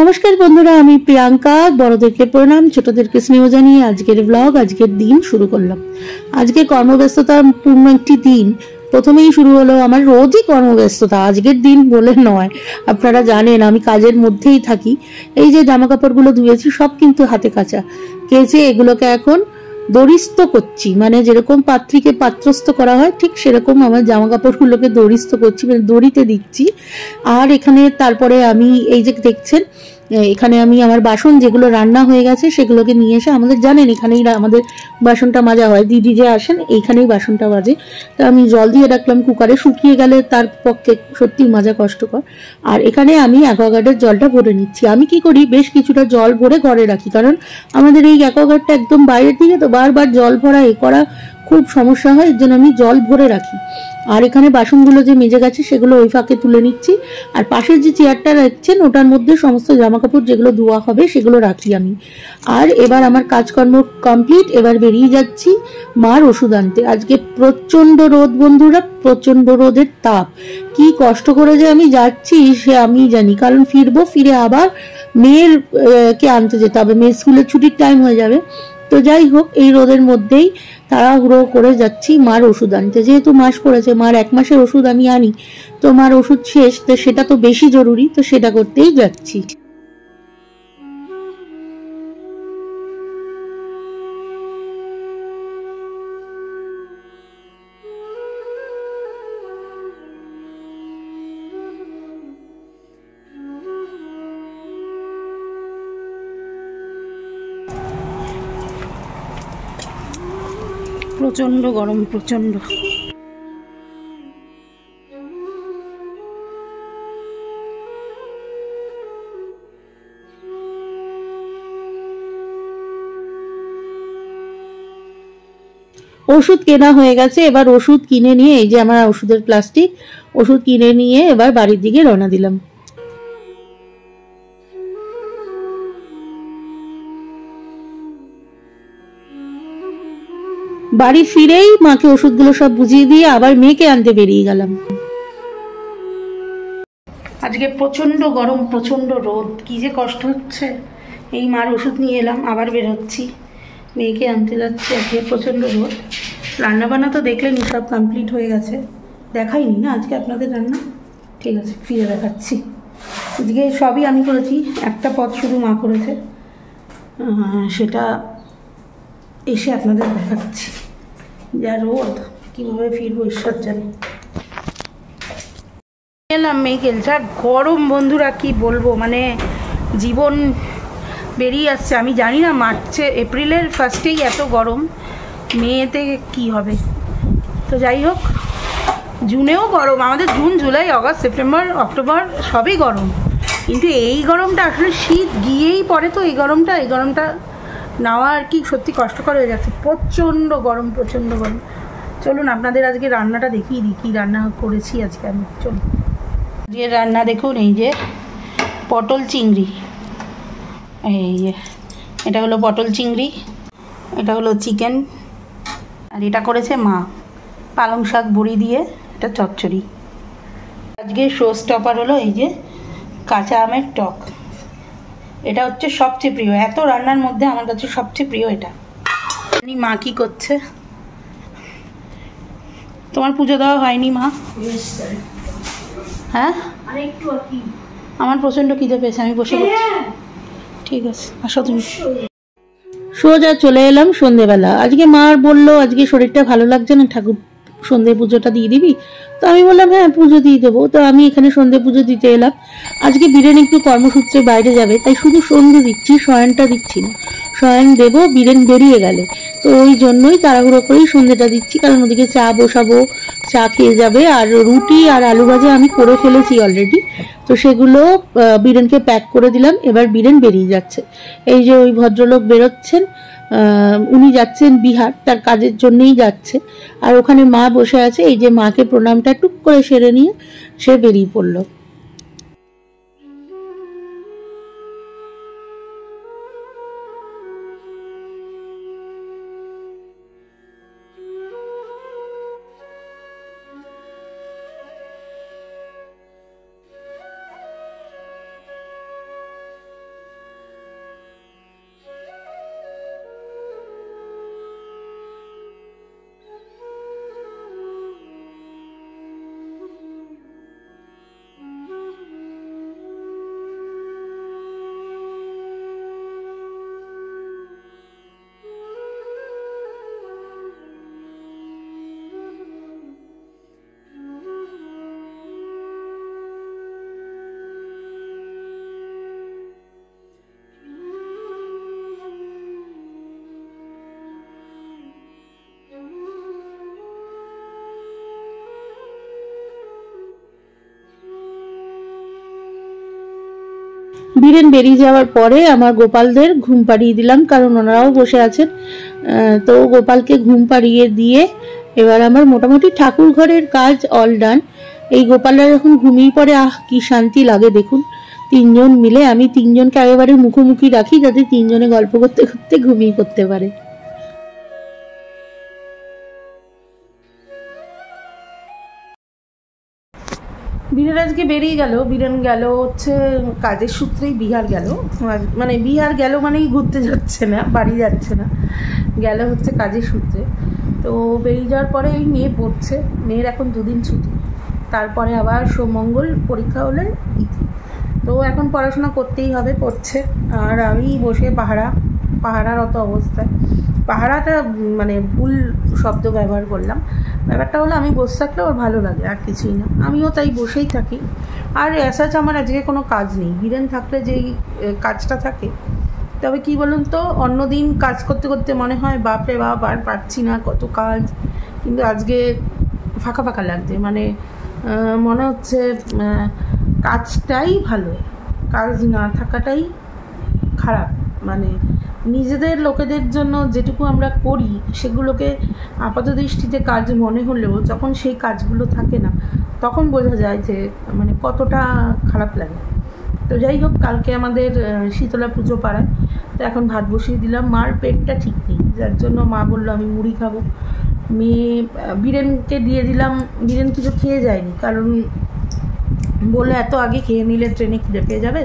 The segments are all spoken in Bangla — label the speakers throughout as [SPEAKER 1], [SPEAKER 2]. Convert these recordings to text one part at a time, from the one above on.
[SPEAKER 1] নমস্কার বন্ধুরা, আমি প্রিয়াঙ্কা। বড়দেরকে প্রণাম, ছোটদেরকে স্নেহ জানিয়ে আজকের ব্লগ, আজকের দিন শুরু করলাম। আজকে কর্মব্যস্ততা পূর্ণ একটি দিন। প্রথমেই শুরু হলো আমার রোজই কর্মব্যস্ততা, আজকের দিন বলে নয়। আপনারা জানেন আমি কাজের মধ্যেই থাকি। এই যে জামা কাপড়গুলো ধুয়েছি সব কিন্তু হাতে কাচা, কেচে এগুলোকে এখন দড়িস্থ করছি। মানে যেরকম পাত্রীকে পাত্রস্থ করা হয় ঠিক সেরকম আমার জামা কাপড়গুলোকে দড়িস্থ করছি, মানে দড়িতে দিচ্ছি। আর এখানে তারপরে আমি এই যে দেখছেন, এখানে আমি আমার বাসন যেগুলো রান্না হয়ে গেছে সেগুলোকে নিয়ে এসে, আমাদের জানেন এখানেই আমাদের বাসনটা মাজা হয়, দিদি যে আসেন এইখানেই বাসনটা বাজে। তা আমি জল দিয়ে রাখলাম কুকারে, শুকিয়ে গেলে তার পক্ষে সত্যি মাজা কষ্টকর। আর এখানে আমি অ্যাকোয়াগার্ডের জলটা ভরে নিচ্ছি। আমি কি করি, বেশ কিছুটা জল ভরে ঘরে রাখি, কারণ আমাদের এই অ্যাকোয়াগার্ডটা একদম বাইরের দিকে, তো বারবার জল ভরা এ করা খুব সমস্যা হয়, এর জন্য আমি জল ভরে রাখি। আর এখানে বাসনগুলো যে মেজে গেছে সেগুলো ওই ফাঁকে তুলে নিচ্ছি। আর পাশের যে চেয়ারটা রাখছেন ওটার মধ্যে সমস্ত জামা কাপড় যেগুলো ধোয়া হবে সেগুলো রাখি আমি। আর এবার আমার কাজকর্ম কমপ্লিট, এবার বেরিয়ে যাচ্ছি মার ওষুধ আনতে। আজকে প্রচন্ড রোদ বন্ধুরা, প্রচন্ড রোদের তাপ। কি কষ্ট করে যে আমি যাচ্ছি সে আমি জানি, কারণ ফিরে আবার মেয়ের কে আনতে যেতে হবে, মেয়ের স্কুলের ছুটির টাইম হয়ে যাবে। তো যাই হোক, এই রোদের মধ্যেই তাড়াহুড়ো করে যাচ্ছি মার ওষুধ আনতে। যেহেতু মাস পড়েছে, মার 1 মাসের ওষুধ আমি আনি, তো মার ওষুধ শেষ, তো সেটা তো বেশি জরুরি, তো সেটা করতেই যাচ্ছি। প্রচন্ড গরম, প্রচন্ড। ওষুধ কেনা হয়ে গেছে, এবার ওষুধ কিনে নিয়ে, এই যে আমার ওষুধের প্লাস্টিক, ওষুধ কিনে নিয়ে এবার বাড়ির দিকে রওনা দিলাম। বাড়ি ফিরেই মাকে ওষুধগুলো সব বুঝিয়ে দিয়ে আবার মেয়েকে আনতে বেরিয়ে গেলাম। আজকে প্রচন্ড গরম, প্রচন্ড রোদ, কি যে কষ্ট হচ্ছে। এই মার ওষুধ নিয়ে এলাম, আবার বেরোচ্ছি, মেয়েকে আনতে যাচ্ছি। আজকে প্রচন্ড রোদ। রান্নাবান্না তো দেখলেনি, সব কমপ্লিট হয়ে গেছে। দেখাইনি না আজকে আপনাদের রান্না, ঠিক আছে ফিরে দেখাচ্ছি। আজকে সবই আমি করেছি, একটা পদ শুধু মা করেছে, সেটা এসে আপনাদের দেখাচ্ছি। যা রোদ, কীভাবে ফিরবো ঈশ্বর জানে। এলাম মেয়েকে, যা গরম বন্ধুরা কি বলবো, মানে জীবন বেরিয়ে আসছে। আমি জানি না মার্চে এপ্রিলের ফার্স্টেই এত গরম, মেতে কি হবে। তো যাই হোক, জুনেও গরম, আমাদের June July August September October সবই গরম, কিন্তু এই গরমটা আসলে শীত গিয়েই পড়ে, তো এই গরমটা নেওয়া আর কি সত্যি কষ্টকর হয়ে যাচ্ছে। প্রচণ্ড গরম, প্রচণ্ড গরম। চলুন আপনাদের আজকে রান্নাটা দেখিয়ে দিই, কী রান্না করেছি আজকে আমি। চলুন যে রান্না দেখুন, এই যে পটল চিংড়ি, এই যে এটা হলো পটল চিংড়ি, এটা হলো চিকেন, আর এটা করেছে মা পালং শাক বড়ি দিয়ে এটা চচ্চড়ি। আজকে শো স্টপার হলো এই যে কাঁচা আমের টক। এটা হচ্ছে সবচেয়ে প্রিয়, এত রান্নার মধ্যে আমার কাছে সবচেয়ে প্রিয় এটা। মা কি করছে? তোমার পুজো দেওয়া হয়নি মা? হ্যাঁ, আমার প্রচণ্ড খিদে পেয়েছে, আমি বসে পড়ছি। ঠিক আছে, আসো তুমি। সোজা চলে এলাম সন্ধেবেলা। আজকে মার বললো আজকে শরীরটা ভালো লাগছে না, ঠাকুর সন্ধে পুজোটা দিয়ে দিবি? তো আমি বললাম হ্যাঁ পুজো দিয়ে দেবো। তো আমি এখানে সন্ধে পুজো দিতে এলাম। আজকে বীরেন একটু কর্মসূত্রে বাইরে যাবে, তাই শুধু সন্ধে দিচ্ছি, শয়নটা দিচ্ছি না। শয়ন দেবো বীরেন বেরিয়ে গেলে, তো ওই জন্যই তাড়াহুড়ো করেই সন্ধেটা দিচ্ছি, কারণ ওদিকে চা বসাবো, চা খেয়ে যাবে। আর রুটি আর আলু ভাজা আমি করে ফেলেছি অলরেডি, তো সেগুলো বীরেনকে প্যাক করে দিলাম। এবার বীরেন বেরিয়ে যাচ্ছে। এই যে ওই ভদ্রলোক বেরোচ্ছেন, উনি যাচ্ছেন বিহার, তার কাজের জন্যই যাচ্ছে। আর ওখানে মা বসে আছে, এই যে মাকে প্রণামটা টুক করে সেরে নিয়ে সে বেরিয়ে পড়লো। বীরেন বেরিয়ে যাওয়ার পরে আমার গোপালদের ঘুম পাড়িয়ে দিলাম, কারণ ওনারাও বসে আছেন। তো গোপালকে ঘুম পাড়িয়ে দিয়ে এবার আমার মোটামুটি ঠাকুর ঘরের কাজ অল ডান। এই গোপালরা যখন ঘুমিয়ে পড়ে, কি শান্তি লাগে দেখুন। তিনজন মিলে, আমি তিনজনকে একেবারে মুখোমুখি রাখি যাতে তিনজনে গল্প করতে করতে ঘুমিয়ে পড়তে পারে। বীরেন আজকে বেরিয়ে গেল। বীরেন গেল হচ্ছে কাজের সূত্রেই বিহার গেল, মানে বিহার গেল মানেই ঘুরতে যাচ্ছে না, বাড়ি যাচ্ছে না, গেল হচ্ছে কাজের সূত্রে। তো বেরিয়ে যাওয়ার পরে এই মেয়ে পড়ছে, মেয়ের এখন 2 দিন ছুটি, তারপরে আবার সোমঙ্গল পরীক্ষা হলে ইতি। তো এখন পড়াশোনা করতেই হবে, পড়ছে। আর আমি বসে পাহারারত অবস্থায়, পাহারাটা মানে ভুল শব্দ ব্যবহার করলাম। ব্যাপারটা হলো আমি বসে থাকলে ওর ভালো লাগে, আর কিছুই না, আমিও তাই বসেই থাকি। আর অ্যাসাচ আমার আজকে কোনো কাজ নেই। বীরেন থাকলে যেই কাজটা থাকে, তবে কি বলুন তো, অন্য দিন কাজ করতে করতে মনে হয় বাপরে বাপ আর পারছি না, কত কাজ। কিন্তু আজকে ফাঁকা ফাঁকা লাগছে, মানে মনে হচ্ছে কাজটাই ভালো, কাজ না থাকাটাই খারাপ। মানে নিজেদের লোকেদের জন্য যেটুকু আমরা করি সেগুলোকে আপাত দৃষ্টিতে কাজ মনে হলেও যখন সেই কাজগুলো থাকে না, তখন বোঝা যায় যে মানে কতটা খারাপ লাগে। তো যাই হোক, কালকে আমাদের শীতলা পুজো পাড়ায়, তো এখন ভাত বসিয়ে দিলাম। মার পেটটা ঠিক নেই, যার জন্য মা বললো আমি মুড়ি খাবো। মেয়ে বীরেনকে দিয়ে দিলাম, বীরেন কিছু খেয়ে যায়নি, কারণ বলে এত আগে খেয়ে নিলে ট্রেনে খিদে পেয়ে যাবে।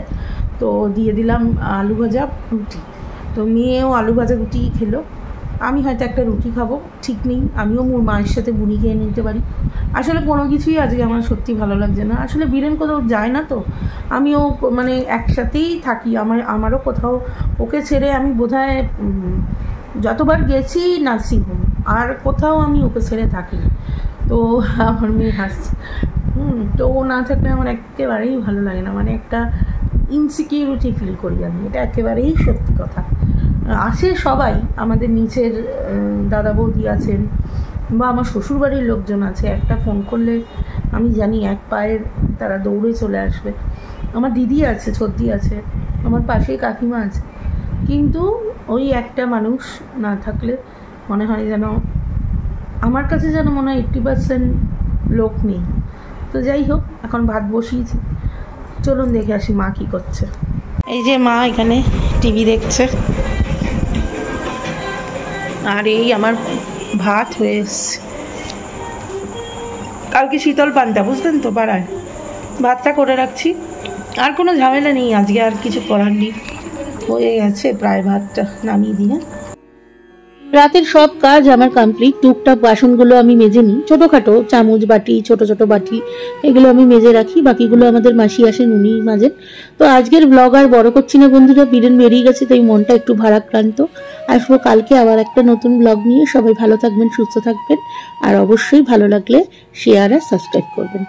[SPEAKER 1] তো দিয়ে দিলাম আলু ভাজা রুটি। তো মেয়েও আলু ভাজা রুটি খেলো, আমি হয়তো একটা রুটি খাবো, ঠিক নেই। আমিও মোর মায়ের সাথে বুনি খেয়ে নিতে পারি। আসলে কোনো কিছুই আজকে আমার সত্যি ভালো লাগছে না। আসলে বীরেন কোথাও যায় না, তো আমিও মানে একসাথেই থাকি। আমারও কোথাও ওকে ছেড়ে আমি বোধহয় যতবার গেছি নার্সিংহোম, আর কোথাও আমি ওকে ছেড়ে থাকি। তো আমার মেয়ে হাসছে। তো ও না থাকলে আমার একেবারেই ভালো লাগে না, মানে একটা ইনসিকিউরিটি ফিল করি আমি, এটা একেবারেই সত্যি কথা। আসে সবাই, আমাদের নিচের দাদা বৌদি আছেন বা আমার শ্বশুরবাড়ির লোকজন আছে, একটা ফোন করলে আমি জানি এক পায়ের তারা দৌড়ে চলে আসবে। আমার দিদি আছে, ছোটদি আছে, আমার পাশেই কাকিমা আছে, কিন্তু ওই একটা মানুষ না থাকলে মনে হয় যেন, আমার কাছে যেন মনে হয় 80% লোক নেই। তো যাই হোক, এখন ভাত বসিয়েছি, চলুন দেখে আসি মা কী করছে। এই যে মা এখানে টিভি দেখছে, আর এই আমার ভাত হয়ে এসছে। কালকে শীতল পান্তা, বুঝলেন তো, পাড়ায় ভাতটা করে রাখছি, আর কোনো ঝামেলা নেই আজকে, আর কিছু করার নেই, হয়ে গেছে প্রায়, ভাতটা নামিয়ে দিই। রাতের সব কাজ আমার কমপ্লিট। টুকটাক বাসনগুলো আমি মেজে নিই, ছোটোখাটো চামচ বাটি, ছোট ছোট বাটি, এগুলো আমি মেজে রাখি, বাকিগুলো আমাদের মাসি আসেন, উনি মাজেন। তো আজকের ব্লগ আর বড় করছি না বন্ধুরা, বীরেন বেরিয়ে গেছে, তাই মনটা একটু ভারাক্রান্ত। আসবো কালকে আবার একটা নতুন ব্লগ নিয়ে। সবাই ভালো থাকবেন, সুস্থ থাকবেন, আর অবশ্যই ভালো লাগলে শেয়ার আর সাবস্ক্রাইব করবেন।